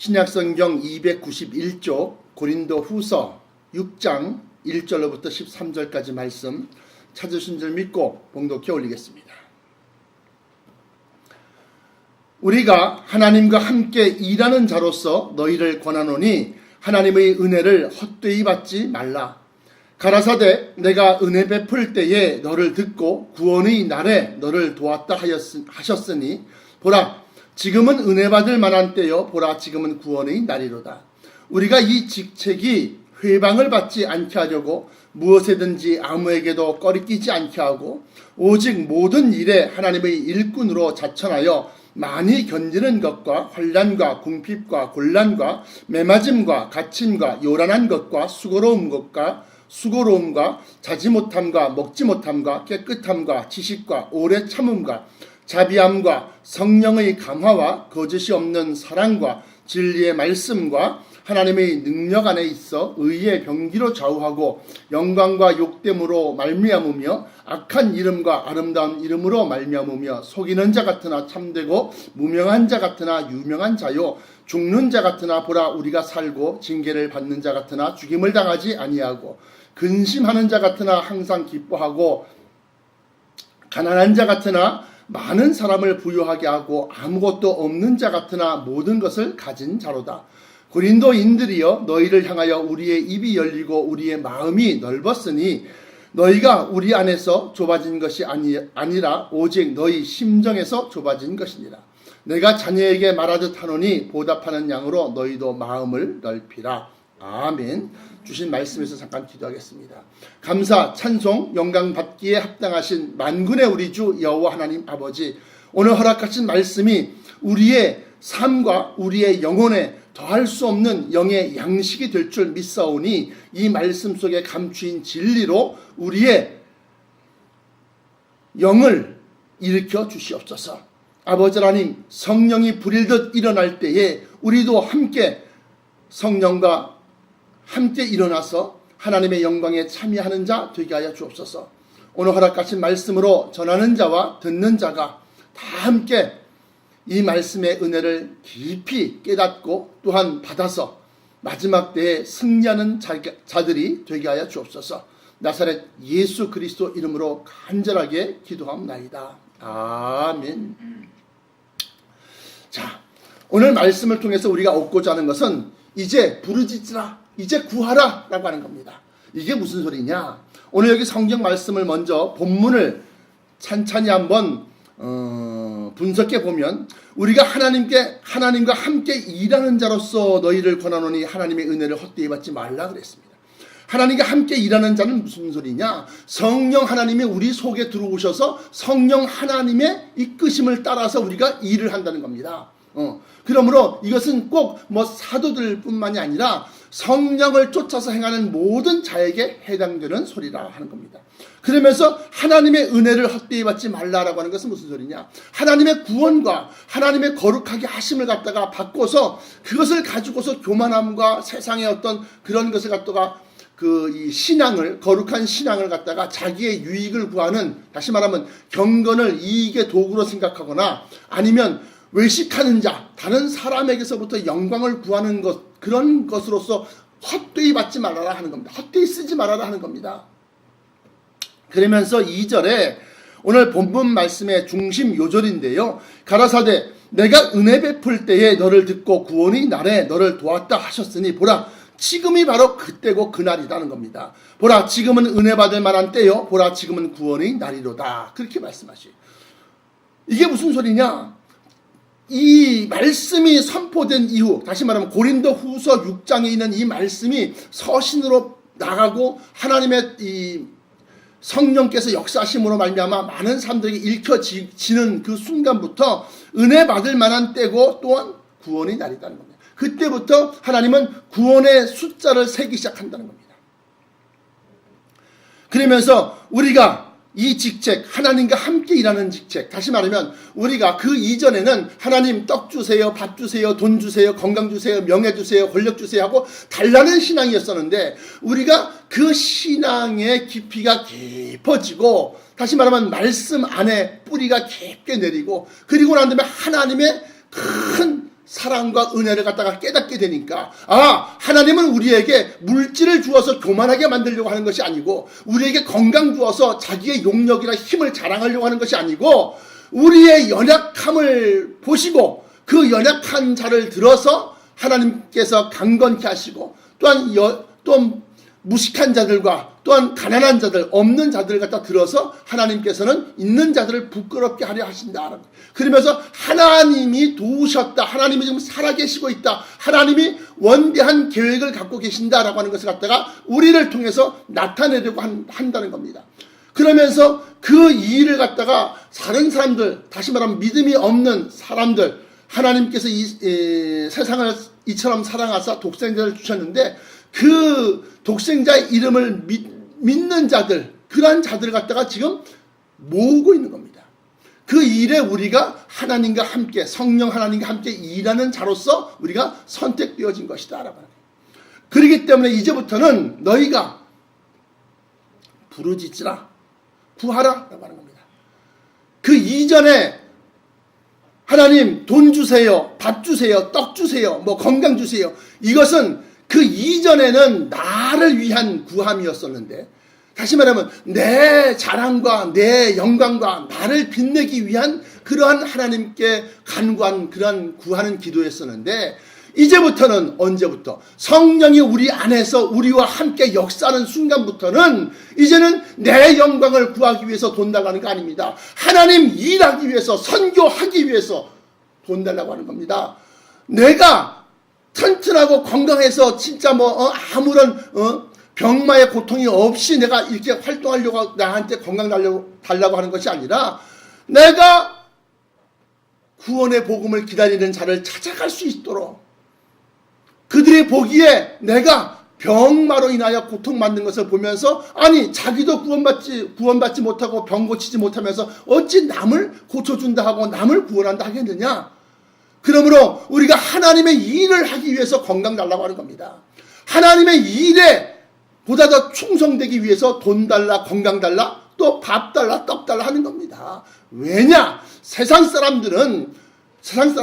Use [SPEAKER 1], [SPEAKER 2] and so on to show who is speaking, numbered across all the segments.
[SPEAKER 1] 신약성경 291쪽 고린도후서 6장 1절로부터 13절까지 말씀 찾으신 줄 믿고 봉독해 올리겠습니다. 우리가 하나님과 함께 일하는 자로서 너희를 권하노니 하나님의 은혜를 헛되이 받지 말라. 가라사대 내가 은혜 베풀 때에 너를 듣고 구원의 날에 너를 도왔다 하셨으니 보라 지금은 은혜 받을 만한 때요 보라 지금은 구원의 날이로다. 우리가 이 직책이 회방을 받지 않게 하려고 무엇에든지 아무에게도 꺼리끼지 않게 하고 오직 모든 일에 하나님의 일꾼으로 자천하여 많이 견디는 것과 환난과 궁핍과 곤란과 매맞음과 갇힘과 요란한 것과 수고로움과 자지 못함과 먹지 못함과 깨끗함과 지식과 오래 참음과 자비함과 성령의 감화와 거짓이 없는 사랑과 진리의 말씀과 하나님의 능력 안에 있어 의의 병기로 좌우하고 영광과 욕됨으로 말미암으며 악한 이름과 아름다운 이름으로 말미암으며 속이는 자 같으나 참되고 무명한 자 같으나 유명한 자요 죽는 자 같으나 보라 우리가 살고 징계를 받는 자 같으나 죽임을 당하지 아니하고 근심하는 자 같으나 항상 기뻐하고 가난한 자 같으나 많은 사람을 부유하게 하고 아무것도 없는 자 같으나 모든 것을 가진 자로다. 고린도인들이여 너희를 향하여 우리의 입이 열리고 우리의 마음이 넓었으니 너희가 우리 안에서 좁아진 것이 아니라 오직 너희 심정에서 좁아진 것이니라. 내가 자녀에게 말하듯 하노니 보답하는 양으로 너희도 마음을 넓히라. 아멘. 주신 말씀에서 잠깐 기도하겠습니다. 감사, 찬송, 영광 받기에 합당하신 만군의 우리 주 여호와 하나님 아버지, 오늘 허락하신 말씀이 우리의 삶과 우리의 영혼에 더할 수 없는 영의 양식이 될 줄 믿사오니 이 말씀 속에 감추인 진리로 우리의 영을 일으켜 주시옵소서. 아버지 하나님, 성령이 불일듯 일어날 때에 우리도 함께 성령과 함께 일어나서 하나님의 영광에 참여하는 자 되게 하여 주옵소서. 오늘 허락하신 말씀으로 전하는 자와 듣는 자가 다 함께 이 말씀의 은혜를 깊이 깨닫고 또한 받아서 마지막 때에 승리하는 자들이 되게 하여 주옵소서. 나사렛 예수 그리스도 이름으로 간절하게 기도합나이다. 아멘. 자, 오늘 말씀을 통해서 우리가 얻고자 하는 것은 이제 부르짖으라, 이제 구하라 라고 하는 겁니다. 이게 무슨 소리냐? 오늘 여기 성경 말씀을 먼저 본문을 찬찬히 한번 분석해 보면 우리가 하나님과 함께 일하는 자로서 너희를 권하노니 하나님의 은혜를 헛되이 받지 말라 그랬습니다. 하나님과 함께 일하는 자는 무슨 소리냐? 성령 하나님이 우리 속에 들어오셔서 성령 하나님의 이끄심을 따라서 우리가 일을 한다는 겁니다. 그러므로 이것은 꼭 사도들 뿐만이 아니라 성령을 쫓아서 행하는 모든 자에게 해당되는 소리라 하는 겁니다. 그러면서 하나님의 은혜를 헛되이 받지 말라라고 하는 것은 무슨 소리냐? 하나님의 구원과 하나님의 거룩하게 하심을 갖다가 바꿔서 그것을 가지고서 교만함과 세상의 어떤 그런 것을 갖다가 이 신앙을, 거룩한 신앙을 갖다가 자기의 유익을 구하는, 다시 말하면 경건을 이익의 도구로 생각하거나 아니면 외식하는 자, 다른 사람에게서부터 영광을 구하는 것, 그런 것으로서 헛되이 받지 말아라 하는 겁니다. 헛되이 쓰지 말아라 하는 겁니다. 그러면서 2절에 오늘 본문 말씀의 중심 요절인데요. 가라사대 내가 은혜 베풀 때에 너를 듣고 구원의 날에 너를 도왔다 하셨으니 보라 지금이 바로 그때고 그날이라는 겁니다. 보라 지금은 은혜 받을 만한 때요 보라 지금은 구원의 날이로다. 그렇게 말씀하시죠. 이게 무슨 소리냐? 이 말씀이 선포된 이후, 다시 말하면 고린도후서 6장에 있는 이 말씀이 서신으로 나가고 하나님의 이 성령께서 역사하심으로 말미암아 많은 사람들에게 읽혀지는 그 순간부터 은혜 받을 만한 때고 또한 구원의 날이라는 겁니다. 그때부터 하나님은 구원의 숫자를 세기 시작한다는 겁니다. 그러면서 우리가 이 직책, 하나님과 함께 일하는 직책, 다시 말하면 우리가 그 이전에는 하나님 떡 주세요, 밥 주세요, 돈 주세요, 건강 주세요, 명예 주세요, 권력 주세요 하고 달라는 신앙이었었는데 우리가 그 신앙의 깊이가 깊어지고 다시 말하면 말씀 안에 뿌리가 깊게 내리고 그리고 난 다음에 하나님의 큰 사랑과 은혜를 갖다가 깨닫게 되니까 하나님은 우리에게 물질을 주어서 교만하게 만들려고 하는 것이 아니고 우리에게 건강 주어서 자기의 용력이나 힘을 자랑하려고 하는 것이 아니고 우리의 연약함을 보시고 그 연약한 자를 들어서 하나님께서 강건케 하시고 또한 또 무식한 자들과 또한 가난한 자들, 없는 자들을 갖다 들어서 하나님께서는 있는 자들을 부끄럽게 하려 하신다. 그러면서 하나님이 도우셨다. 하나님이 지금 살아계시고 있다. 하나님이 원대한 계획을 갖고 계신다라고 하는 것을 갖다가 우리를 통해서 나타내려고 한다는 겁니다. 그러면서 그 일을 갖다가 다른 사람들, 다시 말하면 믿음이 없는 사람들, 하나님께서 이 세상을 이처럼 사랑하사 독생자를 주셨는데 그 독생자의 이름을 믿는 자들, 그러한 자들을 갖다가 지금 모으고 있는 겁니다. 그 일에 우리가 하나님과 함께, 성령 하나님과 함께 일하는 자로서 우리가 선택되어진 것이다 라고 합니다. 그렇기 때문에 이제부터는 너희가 부르짖으라, 구하라 라고 하는 겁니다. 그 이전에 하나님 돈 주세요, 밥 주세요, 떡 주세요, 뭐 건강 주세요, 이것은 그 이전에는 나를 위한 구함이었었는데, 다시 말하면 내 자랑과 내 영광과 나를 빛내기 위한 그러한 하나님께 간구한 그러한 구하는 기도였었는데, 이제부터는 언제부터 성령이 우리 안에서 우리와 함께 역사하는 순간부터는 이제는 내 영광을 구하기 위해서 돈 달라는 거 아닙니다. 하나님 일하기 위해서, 선교하기 위해서 돈 달라고 하는 겁니다. 내가 튼튼하고 건강해서 진짜 아무런 병마의 고통이 없이 내가 이렇게 활동하려고 나한테 건강 달라고 하는 것이 아니라 내가 구원의 복음을 기다리는 자를 찾아갈 수 있도록, 그들이 보기에 내가 병마로 인하여 고통받는 것을 보면서 아니 자기도 구원받지 못하고 병 고치지 못하면서 어찌 남을 고쳐준다 하고 남을 구원한다 하겠느냐. 그러므로 우리가 하나님의 일을 하기 위해서 건강 달라고 하는 겁니다. 하나님의 일에 보다 더 충성되기 위해서 돈 달라, 건강 달라, 또 밥 달라, 떡 달라 하는 겁니다. 왜냐? 세상 사람들은 참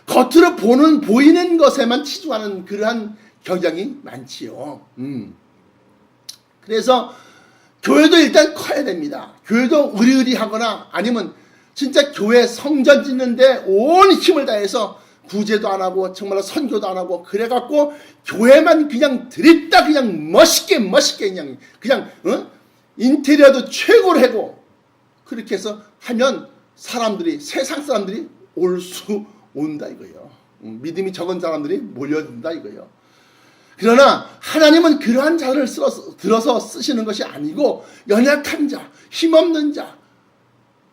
[SPEAKER 1] 겉으로 보이는 것에만 치중하는 그러한 경향이 많지요. 그래서 교회도 일단 커야 됩니다. 교회도 의리의리하거나 아니면 진짜 교회 성전 짓는데 온 힘을 다해서 구제도 안 하고 정말로 선교도 안 하고 그래갖고 교회만 그냥 드립다 그냥 멋있게 그냥 인테리어도 최고로 하고 그렇게 해서 하면 세상 사람들이 올 수 온다 이거예요. 믿음이 적은 사람들이 몰려든다 이거예요. 그러나 하나님은 그러한 자를 들어서 쓰시는 것이 아니고 연약한 자, 힘없는 자,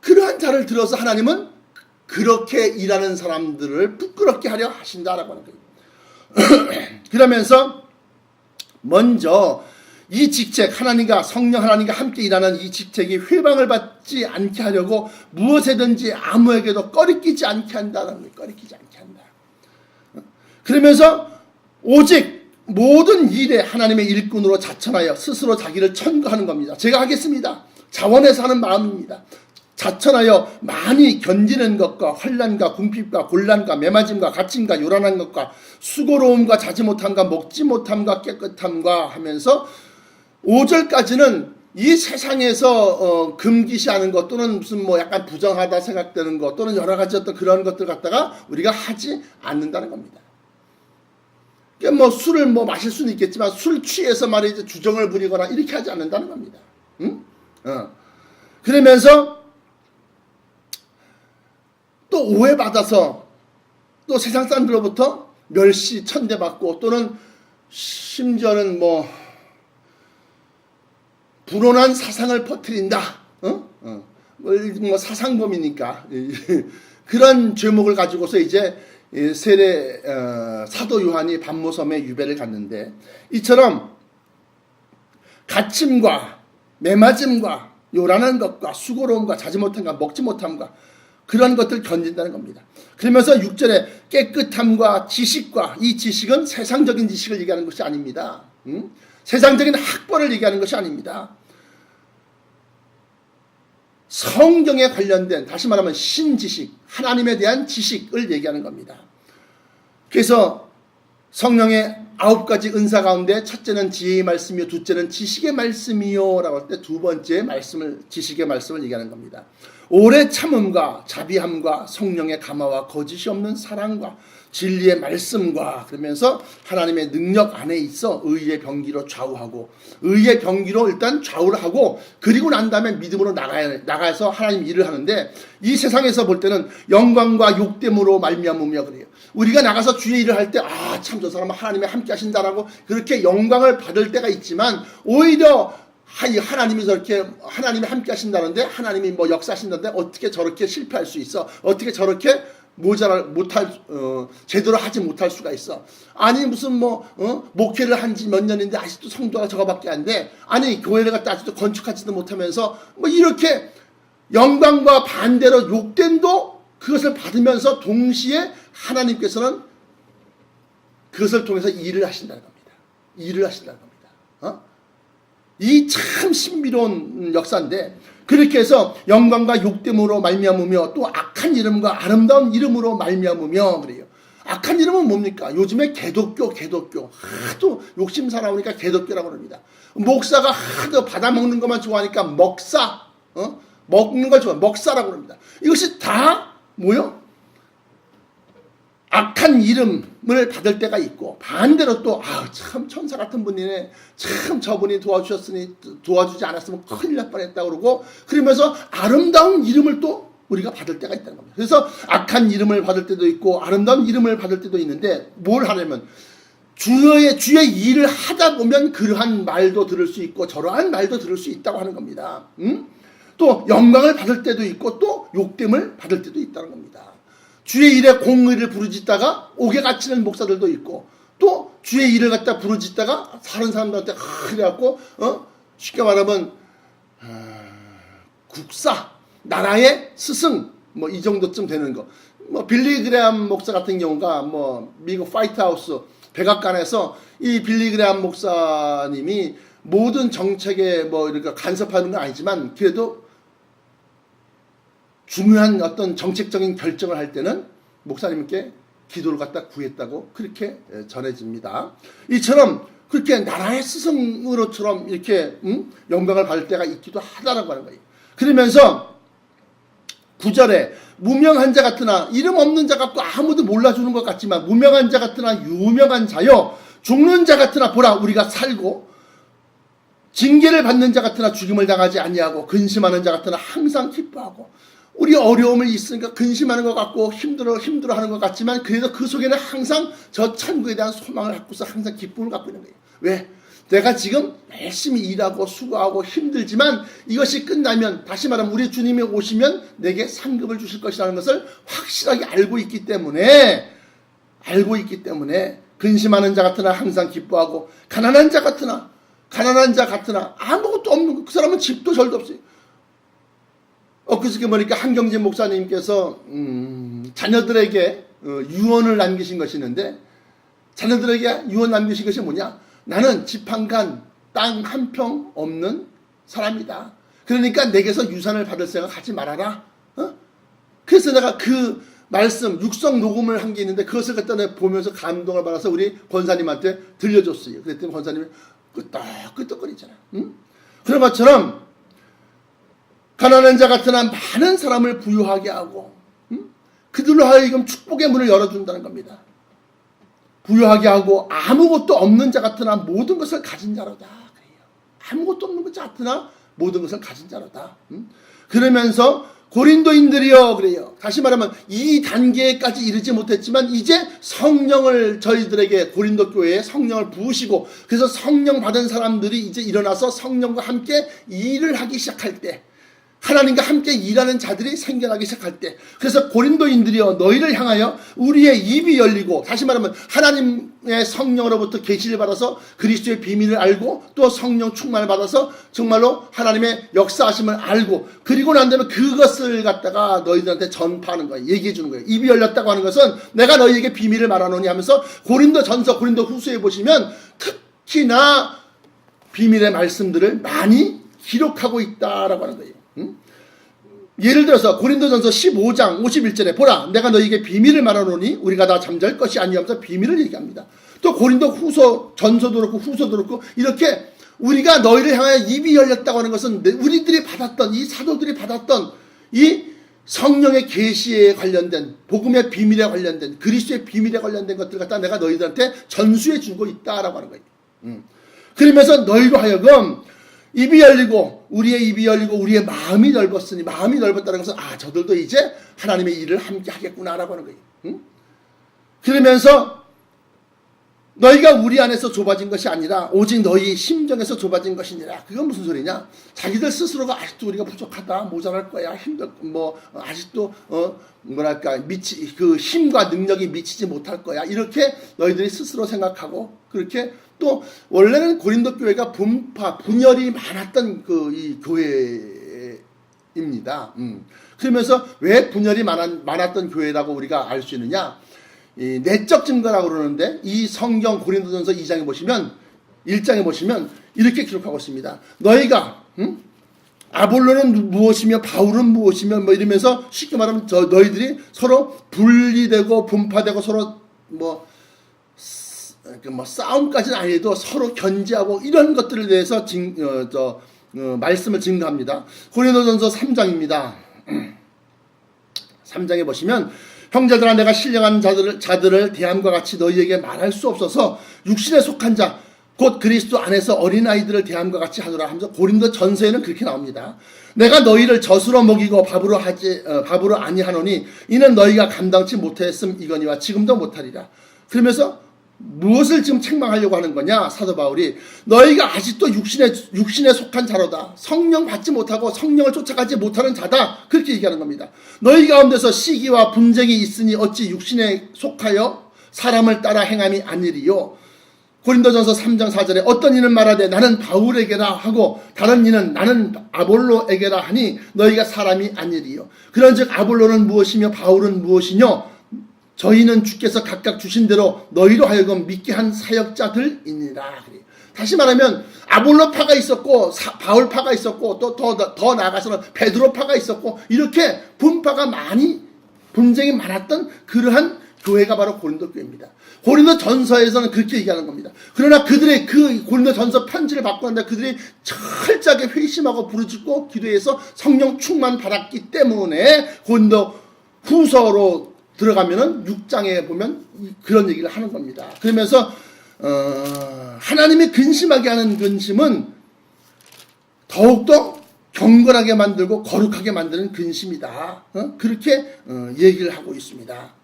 [SPEAKER 1] 그러한 자를 들어서 하나님은 그렇게 일하는 사람들을 부끄럽게 하려 하신다라고 하는 거예요. 그러면서 먼저 이 직책, 하나님과 성령 하나님과 함께 일하는 이 직책이 회방을 받지 않게 하려고 무엇이든지 아무에게도 꺼리끼지 않게 한다는 거예요. 꺼리끼지 않게 한다. 그러면서 오직 모든 일에 하나님의 일꾼으로 자천하여 스스로 자기를 천거하는 겁니다. 제가 하겠습니다. 자원해서 하는 마음입니다. 자천하여 많이 견디는 것과 환난과 궁핍과 곤란과 매맞음과 갇힘과 요란한 것과 수고로움과 자지 못함과 먹지 못함과 깨끗함과 하면서 5절까지는 이 세상에서 금기시하는 것 또는 무슨 약간 부정하다 생각되는 것 또는 여러 가지 어떤 그런 것들 갖다가 우리가 하지 않는다는 겁니다. 그러니까 술을 마실 수는 있겠지만 술 취해서 말이지 주정을 부리거나 이렇게 하지 않는다는 겁니다. 그러면서 또 오해받아서 또 세상 사람들로부터 멸시 천대받고 또는 심지어는 불온한 사상을 퍼뜨린다. 사상범이니까 그런 죄목을 가지고서 이제 세례 사도 요한이 반모섬에 유배를 갔는데 이처럼 갇힘과 매맞음과 요란한 것과 수고로움과 자지 못함과 먹지 못함과 그런 것들 견딘다는 겁니다. 그러면서 6절에 깨끗함과 지식과, 이 지식은 세상적인 지식을 얘기하는 것이 아닙니다. 세상적인 학벌을 얘기하는 것이 아닙니다. 성경에 관련된, 다시 말하면 신지식, 하나님에 대한 지식을 얘기하는 겁니다. 그래서 성령의 9가지 은사 가운데 첫째는 지혜의 말씀이요, 둘째는 지식의 말씀이요 라고 할 때 두 번째 말씀을, 지식의 말씀을 얘기하는 겁니다. 오래 참음과 자비함과 성령의 감화와 거짓이 없는 사랑과 진리의 말씀과, 그러면서 하나님의 능력 안에 있어 의의 병기로 좌우하고, 의의 병기로 일단 좌우를 하고, 그리고 난 다음에 믿음으로 나가서 하나님 일을 하는데, 이 세상에서 볼 때는 영광과 욕됨으로 말미암으며 그래요. 우리가 나가서 주의 일을 할 때 아, 참 저 사람은 하나님이 함께 하신다라고 그렇게 영광을 받을 때가 있지만, 오히려 하나님이 저렇게, 하나님이 함께 하신다는데, 하나님이 뭐 역사하신다는데 어떻게 저렇게 실패할 수 있어? 어떻게 저렇게 제대로 하지 못할 수가 있어? 아니 무슨 목회를 한 지 몇 년인데 아직도 성도가 저거밖에 안 돼? 아니 교회를 갖다 아직도 건축하지도 못하면서 이렇게 영광과 반대로 욕됨도 그것을 받으면서 동시에 하나님께서는 그것을 통해서 일을 하신다는 겁니다. 일을 하신다는 겁니다. 이 참 신비로운 역사인데, 그렇게 해서 영광과 욕됨으로 말미암으며 또 악한 이름과 아름다운 이름으로 말미암으며 그래요. 악한 이름은 뭡니까? 요즘에 개독교 하도 욕심 살아오니까 개독교라고 합니다. 목사가 하도 받아먹는 것만 좋아하니까 먹사, 먹는 걸 좋아해 먹사라고 합니다. 이것이 다 뭐요? 악한 이름을 받을 때가 있고, 반대로 또 참 천사 같은 분이네, 참 저분이 도와주지 않았으면 큰일 날 뻔했다 그러고, 그러면서 아름다운 이름을 또 우리가 받을 때가 있다는 겁니다. 그래서 악한 이름을 받을 때도 있고 아름다운 이름을 받을 때도 있는데, 뭘 하려면 주의 일을 하다 보면 그러한 말도 들을 수 있고 저러한 말도 들을 수 있다고 하는 겁니다. 또 영광을 받을 때도 있고 또 욕됨을 받을 때도 있다는 겁니다. 주의 일에 공의를 부르짖다가 옥에 갇히는 목사들도 있고, 또 주의 일을 갖다 부르짖다가 다른 사람들한테 그래갖고 쉽게 말하면 국사, 나라의 스승, 이 정도쯤 되는 거. 빌리 그레함 목사 같은 경우가 미국 화이트하우스 백악관에서 이 빌리 그레함 목사님이 모든 정책에 이렇게 간섭하는 건 아니지만, 그래도 중요한 어떤 정책적인 결정을 할 때는 목사님께 기도를 갖다 구했다고 그렇게 전해집니다. 이처럼 그렇게 나라의 스승으로처럼 이렇게 영광을 받을 때가 있기도 하다라고 하는 거예요. 그러면서 9절에 무명한 자 같으나, 이름 없는 자 같고 아무도 몰라주는 것 같지만 무명한 자 같으나 유명한 자요, 죽는 자 같으나 보라 우리가 살고, 징계를 받는 자 같으나 죽임을 당하지 아니하고, 근심하는 자 같으나 항상 기뻐하고. 우리 어려움을 있으니까 근심하는 것 같고 힘들어하는 것 같지만, 그래도 그 속에는 항상 저 천국에 대한 소망을 갖고서 항상 기쁨을 갖고 있는 거예요. 왜? 내가 지금 열심히 일하고 수고하고 힘들지만 이것이 끝나면, 다시 말하면 우리 주님이 오시면 내게 상급을 주실 것이라는 것을 확실하게 알고 있기 때문에 근심하는 자 같으나 항상 기뻐하고, 가난한 자 같으나 아무것도 없는 그 사람은 집도 절도 없어요. 그저께 보니까 한경진 목사님께서 자녀들에게 유언을 남기신 것이 있는데, 자녀들에게 유언 남기신 것이 뭐냐? 나는 집 한 간, 땅 한 평 없는 사람이다. 그러니까 내게서 유산을 받을 생각하지 말아라. 그래서 내가 그 말씀 육성 녹음을 한 게 있는데, 그것을 갖다 내가 보면서 감동을 받아서 우리 권사님한테 들려줬어요. 그랬더니 권사님이 끄떡끄떡거리잖아. 그런 것처럼 가난한 자 같으나 많은 사람을 부유하게 하고, 그들로 하여금 축복의 문을 열어준다는 겁니다. 부유하게 하고, 아무것도 없는 자 같으나 모든 것을 가진 자로다. 그래요. 아무것도 없는 자 같으나 모든 것을 가진 자로다. 그러면서 고린도인들이여 그래요. 다시 말하면 이 단계까지 이르지 못했지만 이제 성령을 저희들에게, 고린도 교회에 성령을 부으시고, 그래서 성령 받은 사람들이 이제 일어나서 성령과 함께 일을 하기 시작할 때, 하나님과 함께 일하는 자들이 생겨나기 시작할 때, 그래서 고린도인들이여 너희를 향하여 우리의 입이 열리고, 다시 말하면 하나님의 성령으로부터 계시를 받아서 그리스도의 비밀을 알고, 또 성령 충만을 받아서 정말로 하나님의 역사하심을 알고, 그리고 난 다음에 그것을 갖다가 너희들한테 전파하는 거예요. 얘기해 주는 거예요. 입이 열렸다고 하는 것은 내가 너희에게 비밀을 말하노니 하면서, 고린도 전서, 고린도 후서에 보시면 특히나 비밀의 말씀들을 많이 기록하고 있다라고 하는 거예요. 예를 들어서 고린도전서 15장 51절에 보라 내가 너희에게 비밀을 말하노니 우리가 다 잠잘 것이 아니하면서 비밀을 얘기합니다. 또 고린도 후서 전서도 그렇고 후서도 그렇고 이렇게 우리가 너희를 향하여 입이 열렸다고 하는 것은 우리들이 받았던 이 사도들이 받았던 이 성령의 계시에 관련된 복음의 비밀에 관련된 그리스도의 비밀에 관련된 것들 갖다 내가 너희들한테 전수해 주고 있다라고 하는 거예요. 그러면서 너희로 하여금 입이 열리고 우리의 입이 열리고 우리의 마음이 넓었으니 마음이 넓었다는 것은 저들도 이제 하나님의 일을 함께 하겠구나라고 하는 거예요. 그러면서 너희가 우리 안에서 좁아진 것이 아니라 오직 너희 심정에서 좁아진 것이니라. 그건 무슨 소리냐? 자기들 스스로가 아직도 우리가 부족하다, 모자랄 거야, 힘들 아직도 그 힘과 능력이 미치지 못할 거야. 이렇게 너희들이 스스로 생각하고 그렇게 또 원래는 고린도 교회가 분열이 많았던 이 교회입니다. 그러면서 왜 분열이 많았던 교회라고 우리가 알 수 있느냐? 이 내적 증거라고 그러는데 이 성경 고린도전서 2장에 보시면 1장에 보시면 이렇게 기록하고 있습니다. 너희가 아볼로는 무엇이며 바울은 무엇이며 이러면서 쉽게 말하면 너희들이 서로 분리되고 분파되고 서로 싸움까지는 아니어도 서로 견제하고 이런 것들에 대해서 말씀을 증거합니다. 고린도전서 3장입니다. 3장에 보시면 형제들아 내가 신령한 자들을 대함과 같이 너희에게 말할 수 없어서 육신에 속한 자 곧 그리스도 안에서 어린아이들을 대함과 같이 하노라 하면서 고린도 전서에는 그렇게 나옵니다. 내가 너희를 젖으로 먹이고 밥으로 아니하노니 이는 너희가 감당치 못했음 이거니와 지금도 못하리라. 그러면서 무엇을 지금 책망하려고 하는 거냐? 사도 바울이 너희가 아직도 육신에 속한 자로다. 성령 받지 못하고 성령을 쫓아가지 못하는 자다. 그렇게 얘기하는 겁니다. 너희 가운데서 시기와 분쟁이 있으니 어찌 육신에 속하여 사람을 따라 행함이 아니리요. 고린도전서 3장 4절에 어떤 이는 말하되 나는 바울에게라 하고 다른 이는 나는 아볼로에게라 하니 너희가 사람이 아니리요. 그런즉 아볼로는 무엇이며 바울은 무엇이뇨? 저희는 주께서 각각 주신 대로 너희로 하여금 믿게 한 사역자들이니라. 다시 말하면 아볼로파가 있었고 바울파가 있었고 또 더 나아가서는 베드로파가 있었고 이렇게 분쟁이 많았던 그러한 교회가 바로 고린도 교회입니다. 고린도 전서에서는 그렇게 얘기하는 겁니다. 그러나 그들의 그 고린도 전서 편지를 받고 난다 그들이 철저하게 회심하고 부르짖고 기도해서 성령 충만 받았기 때문에 고린도 후서로 들어가면은 6장에 보면 그런 얘기를 하는 겁니다. 그러면서 하나님이 근심하게 하는 근심은 더욱더 경건하게 만들고 거룩하게 만드는 근심이다. 그렇게 얘기를 하고 있습니다.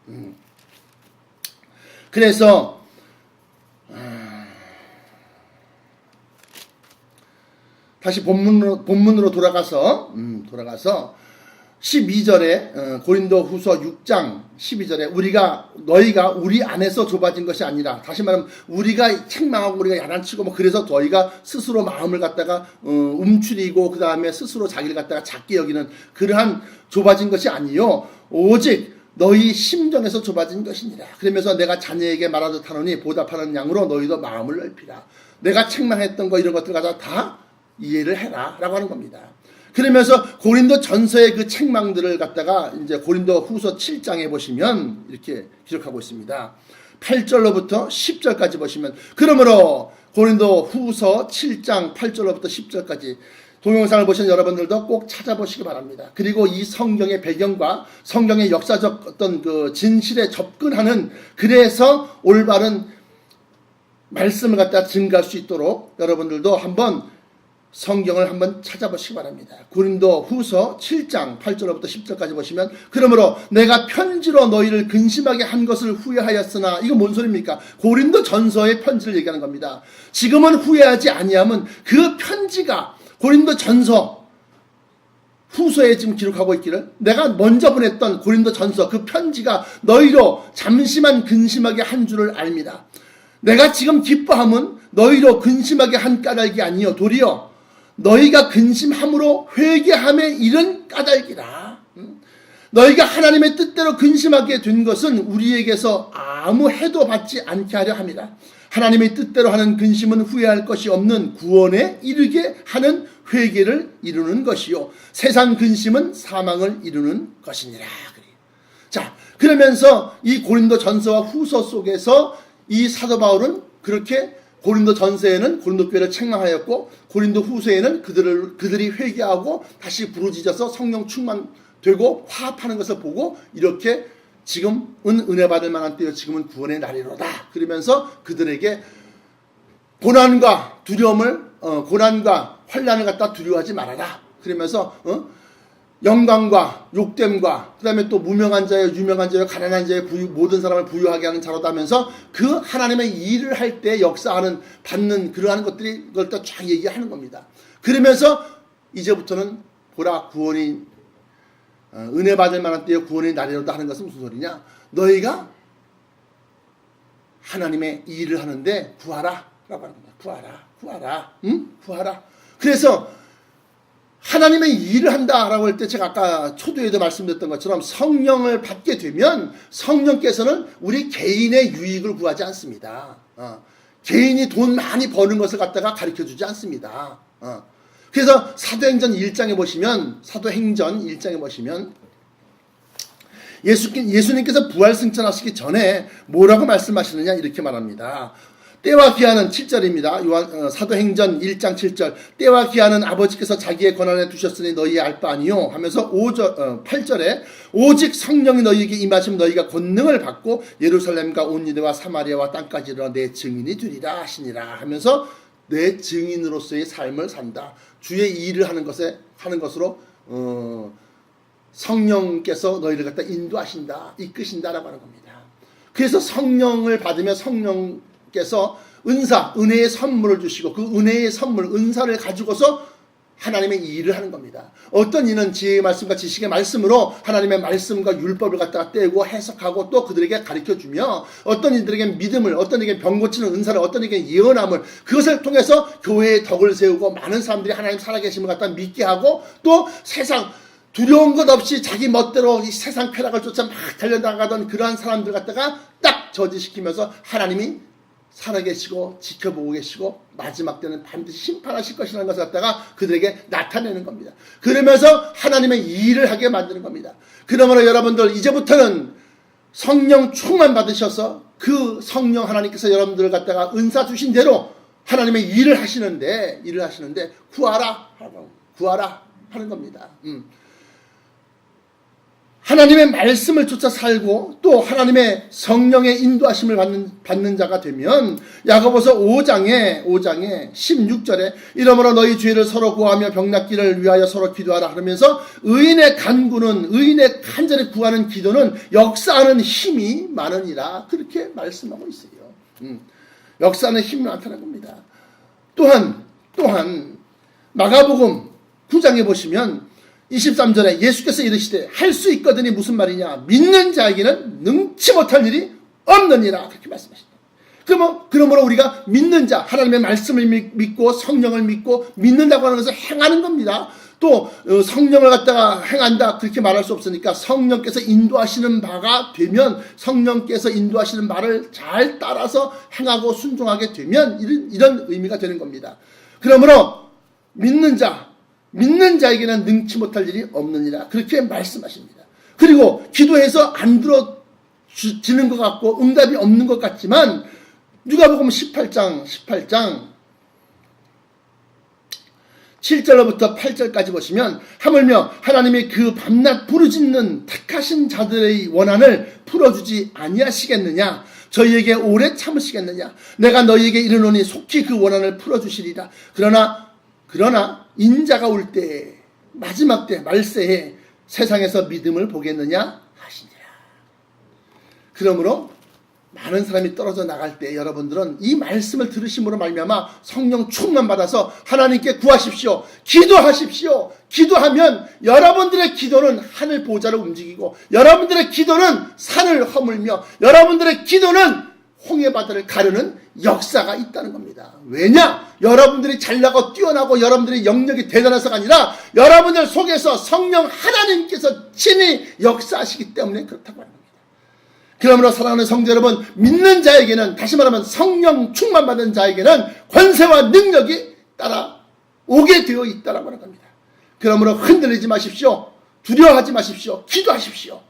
[SPEAKER 1] 그래서 다시 본문으로 돌아가서 12절에 고린도 후서 6장 12절에 너희가 우리 안에서 좁아진 것이 아니라 다시 말하면 우리가 책망하고 우리가 야단치고 그래서 너희가 스스로 마음을 갖다가 움츠리고 그 다음에 스스로 자기를 갖다가 작게 여기는 그러한 좁아진 것이 아니요 오직 너희 심정에서 좁아진 것이니라. 그러면서 내가 자녀에게 말하듯 하노니 보답하는 양으로 너희도 마음을 넓히라. 내가 책망했던 거 이런 것들 갖다 다 이해를 해라 라고 하는 겁니다. 그러면서 고린도 전서의 그 책망들을 갖다가 이제 고린도 후서 7장에 보시면 이렇게 기록하고 있습니다. 8절로부터 10절까지 보시면 그러므로 고린도 후서 7장 8절로부터 10절까지 동영상을 보신 여러분들도 꼭 찾아보시기 바랍니다. 그리고 이 성경의 배경과 성경의 역사적 어떤 그 진실에 접근하는 그래서 올바른 말씀을 갖다 증가할 수 있도록 여러분들도 한번 성경을 한번 찾아보시기 바랍니다. 고린도 후서 7장 8절부터 10절까지 보시면 그러므로 내가 편지로 너희를 근심하게 한 것을 후회하였으나 이거 뭔 소리입니까? 고린도 전서의 편지를 얘기하는 겁니다. 지금은 후회하지 아니하면 그 편지가 고린도 전서 후서에 지금 기록하고 있기를 내가 먼저 보냈던 고린도 전서 그 편지가 너희로 잠시만 근심하게 한 줄을 압니다. 내가 지금 기뻐함은 너희로 근심하게 한 까닭이 아니요 도리어 너희가 근심함으로 회개함에 이른 까닭이라. 너희가 하나님의 뜻대로 근심하게 된 것은 우리에게서 아무 해도 받지 않게 하려 함이라. 하나님의 뜻대로 하는 근심은 후회할 것이 없는 구원에 이르게 하는 회개를 이루는 것이요 세상 근심은 사망을 이루는 것이니라. 자, 그러면서 이 고린도 전서와 후서 속에서 이 사도 바울은 그렇게 고린도 전서에는 고린도 교회를 책망하였고 고린도 후서에는 그들이 회개하고 다시 부르짖어서 성령 충만되고 화합하는 것을 보고 이렇게 지금은 은혜 받을 만한 때요 지금은 구원의 날이로다. 그러면서 그들에게 고난과 두려움을 고난과 환난을 갖다 두려워하지 말아라. 그러면서 영광과 욕됨과 그 다음에 또 무명한 자여 유명한 자여 가난한 자여 모든 사람을 부유하게 하는 자로다 하면서 그 하나님의 일을 할 때 역사하는 받는 그러한 것들이 그걸 다 쫙 얘기하는 겁니다. 그러면서 이제부터는 보라 구원이 은혜 받을 만한 때에 구원의 날이로다 하는 것은 무슨 소리냐? 너희가 하나님의 일을 하는데 구하라 라고 하는 겁니다. 구하라 구하라. 그래서 하나님의 일을 한다라고 할 때 제가 아까 초두에도 말씀드렸던 것처럼 성령을 받게 되면 성령께서는 우리 개인의 유익을 구하지 않습니다. 개인이 돈 많이 버는 것을 갖다가 가르쳐주지 않습니다. 그래서 사도행전 1장에 보시면 예수님께서 부활승천하시기 전에 뭐라고 말씀하시느냐 이렇게 말합니다. 때와 기한은 7절입니다. 사도행전 1장 7절 때와 기한은 아버지께서 자기의 권한에 두셨으니 너희 알 바 아니요 하면서 8절에 오직 성령이 너희에게 임하시면 너희가 권능을 받고 예루살렘과 온 유대와 사마리아와 땅까지 이르러 내 증인이 되리라 하시니라 하면서 내 증인으로서의 삶을 산다. 주의 일을 하는 것으로 성령께서 너희를 갖다 인도하신다, 이끄신다라고 하는 겁니다. 그래서 성령을 받으면 성령께서 은혜의 선물을 주시고 그 은혜의 선물, 은사를 가지고서 하나님의 일을 하는 겁니다. 어떤 이는 지혜의 말씀과 지식의 말씀으로 하나님의 말씀과 율법을 갖다가 떼고 해석하고 또 그들에게 가르쳐주며 어떤 이들에게 믿음을, 어떤 이에게 병 고치는 은사를, 어떤 이에게 예언함을 그것을 통해서 교회의 덕을 세우고 많은 사람들이 하나님 살아계심을 갖다 믿게 하고 또 세상 두려운 것 없이 자기 멋대로 이 세상 쾌락을 쫓아 막 달려나가던 그러한 사람들 갖다가 딱 저지시키면서 하나님이 살아계시고 지켜보고 계시고 마지막 때는 반드시 심판하실 것이라는 것을 갖다가 그들에게 나타내는 겁니다. 그러면서 하나님의 일을 하게 만드는 겁니다. 그러므로 여러분들 이제부터는 성령 충만 받으셔서 그 성령 하나님께서 여러분들을 갖다가 은사 주신 대로 하나님의 일을 하시는데 구하라 하는 겁니다. 하나님의 말씀을 쫓아 살고 또 하나님의 성령의 인도하심을 받는 자가 되면 야고보서 5장에 16절에 이러므로 너희 죄를 서로 구하며 병낫기를 위하여 서로 기도하라 하면서 의인의 간절히 구하는 기도는 역사하는 힘이 많으니라 그렇게 말씀하고 있어요. 역사하는 힘이 많다는 겁니다. 또한 마가복음 9장에 보시면 23절에 예수께서 이르시되 할 수 있거든이 무슨 말이냐? 믿는 자에게는 능치 못할 일이 없느니라 그렇게 말씀하십니다. 그러므로 우리가 믿는 자, 하나님의 말씀을 믿고 성령을 믿고 믿는다고 하는 것을 행하는 겁니다. 또 성령을 갖다가 행한다 그렇게 말할 수 없으니까 성령께서 인도하시는 바가 되면 성령께서 인도하시는 바를 잘 따라서 행하고 순종하게 되면 이런 의미가 되는 겁니다. 그러므로 믿는 자에게는 능치 못할 일이 없느니라 그렇게 말씀하십니다. 그리고 기도해서 안 들어지는 것 같고 응답이 없는 것 같지만 누가복음 18장 7절부터 8절까지 보시면 하물며 하나님이 그 밤낮 부르짖는 택하신 자들의 원한을 풀어주지 아니하시겠느냐? 저희에게 오래 참으시겠느냐? 내가 너희에게 이르노니 속히 그 원한을 풀어주시리라. 그러나 인자가 올 때 마지막 때 말세에 세상에서 믿음을 보겠느냐 하시니라. 그러므로 많은 사람이 떨어져 나갈 때 여러분들은 이 말씀을 들으심으로 말미암아 성령 충만 받아서 하나님께 구하십시오. 기도하십시오. 기도하면 여러분들의 기도는 하늘 보좌를 움직이고 여러분들의 기도는 산을 허물며 여러분들의 기도는 홍해바다를 가르는 역사가 있다는 겁니다. 왜냐? 여러분들이 잘나고 뛰어나고 여러분들의 영역이 대단해서가 아니라 여러분들 속에서 성령 하나님께서 친히 역사하시기 때문에 그렇다고 합니다. 그러므로 사랑하는 성도 여러분, 믿는 자에게는, 다시 말하면 성령 충만받은 자에게는 권세와 능력이 따라옵니다. 오게 되어 있다라고 하는 겁니다. 그러므로 흔들리지 마십시오. 두려워하지 마십시오. 기도하십시오.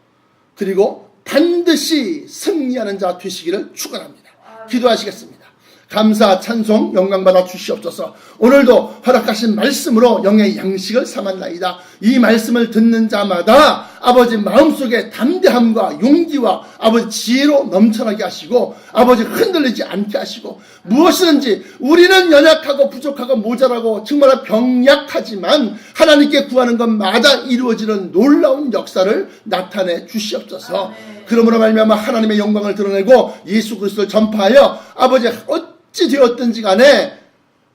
[SPEAKER 1] 그리고 반드시 승리하는 자 되시기를 축원합니다. 기도하시겠습니다. 감사, 찬송, 영광받아 주시옵소서. 오늘도 허락하신 말씀으로 영의 양식을 삼았나이다. 이 말씀을 듣는 자마다 아버지 마음속에 담대함과 용기와 아버지 지혜로 넘쳐나게 하시고 아버지 흔들리지 않게 하시고 무엇이든지 우리는 연약하고 부족하고 모자라고 정말 병약하지만 하나님께 구하는 것마다 이루어지는 놀라운 역사를 나타내 주시옵소서. 그러므로 말미암아 하나님의 영광을 드러내고 예수 그리스도를 전파하여 아버지 어찌 되었든지 간에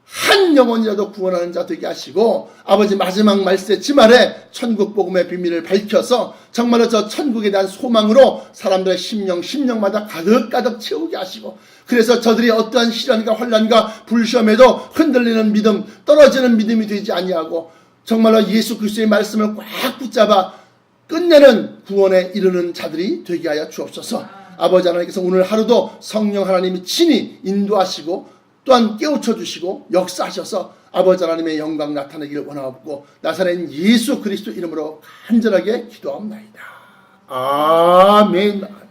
[SPEAKER 1] 한 영혼이라도 구원하는 자 되게 하시고 아버지 마지막 말세 지말에 천국 복음의 비밀을 밝혀서 정말로 저 천국에 대한 소망으로 사람들의 심령마다 가득가득 채우게 하시고 그래서 저들이 어떠한 시련과 환난과 불시험에도 흔들리는 믿음, 떨어지는 믿음이 되지 아니하고 정말로 예수 그리스도의 말씀을 꽉 붙잡아 끝내는 구원에 이르는 자들이 되게 하여 주옵소서. 아버지 하나님께서 오늘 하루도 성령 하나님이 친히 인도하시고 또한 깨우쳐 주시고 역사하셔서 아버지 하나님의 영광 나타내기를 원하옵고 나사렛 예수 그리스도 이름으로 간절하게 기도합니다. 아멘.